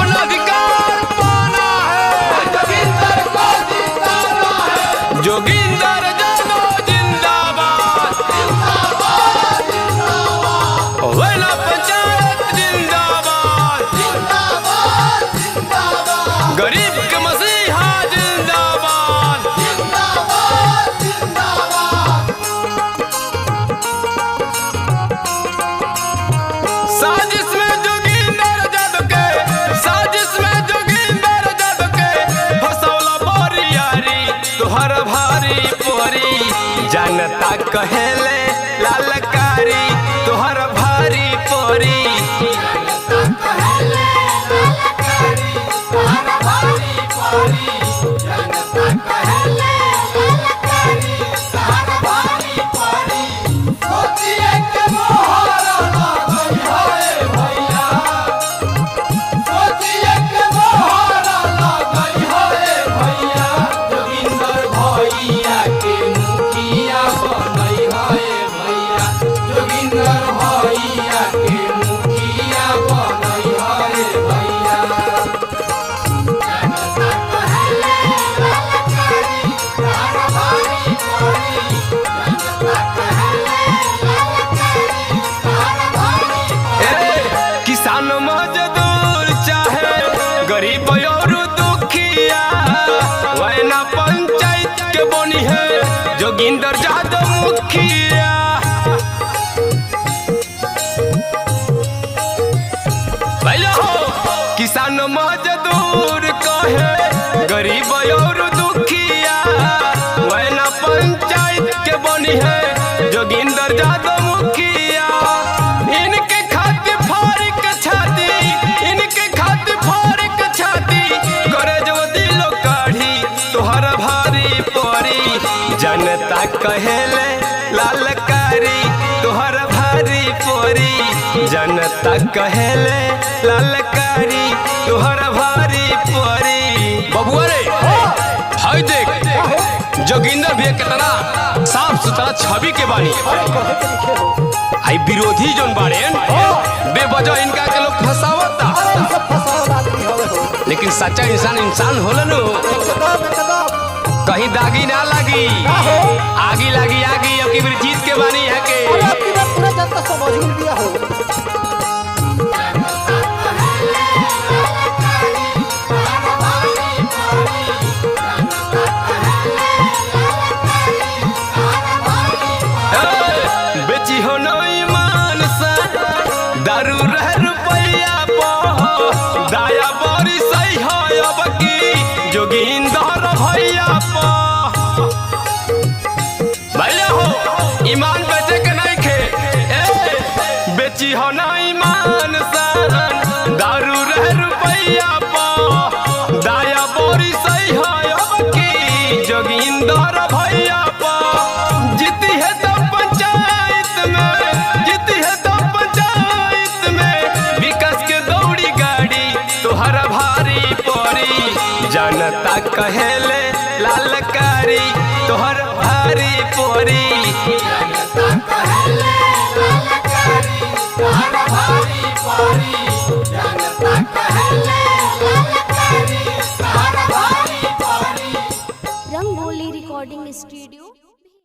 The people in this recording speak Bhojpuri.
अपना अधिकार पाना है, जोगिंदर को जिताना है। जोगिंदर जादव जिंदाबाद, जिंदाबाद जिंदाबाद। वेला पंचायत जिंदाबाद, जिंदाबाद जिंदाबाद। गरीब के मसीहा जिंदाबाद, जिंदाबाद जिंदाबाद। साजिश में जोगिंदर जादव के, साजिश में जोगिंदर जादव के फसौला बोरी यारी तुहर भारी पोरी। जनता कहेले लालकारी तुहर भारी पोरी। जनता कहेले लालकारी तुहर भारी पोरी। जनता कहेले लालकारी तुहर भारी पोरी। सोचिए के मोहरा लागई है भैया, सोचिए के मोहरा लागई है भैया। जोगिंदर भैया के मुखिया बनई है भैया, जोगिंदर भैया के मुखिया बनई है भैया। जनता कहेले लालकारी तुहर भारी पोरी। जनता कहेले लालकारी तुहर भारी पोरी। किसान मजदूर चाहे गरीब और दुखिया, वैना पंचायत के बनी है जोगिंदर जादव मुखिया। भैया हो किसान मजदूर कहे गरीब और दुखिया, वैना पंचायत के बनी है जोगिंदर जादव मुखिया। इनके खातिर फारिक छाती, इनके खातिर फारिक छाती करे जो दिलो काढ़ी तुहर भारी पोरी। जनता कहेले लालकारी तुहर भारी पोरी। जनता कहेले लालकारी तुहर भारी पोरी। बबुआ रे हाय देख जोगिंदर भी कितना साफ सुथरा छवि के बानी। आई विरोधी जोन बाड़े बेवजह इनका के लोग फसावता, लेकिन सच्चा इंसान इंसान होला नु। कहीं दागी ना लगी, आगी लगी आगी। अब की फिर जीत के बानी है के पूरा जनता समझ लिया हो। बेची हो नई मान सा दारू रह रुपया पो, दाया बोरी सही है अब की जोगिंदर भैया पो। भैया हो ईमान बेचे के नहीं खे, बेची हो नई मान सा दारू रह रुपया पो, दाया बोरी सही है अब की जोगिंदर भैया पो। जीती है तो पंचायत में, जीती है तो पंचायत में विकास के दौड़ी गाड़ी तुहर भारी पोरी। जनता कहेले लालकारी तुहर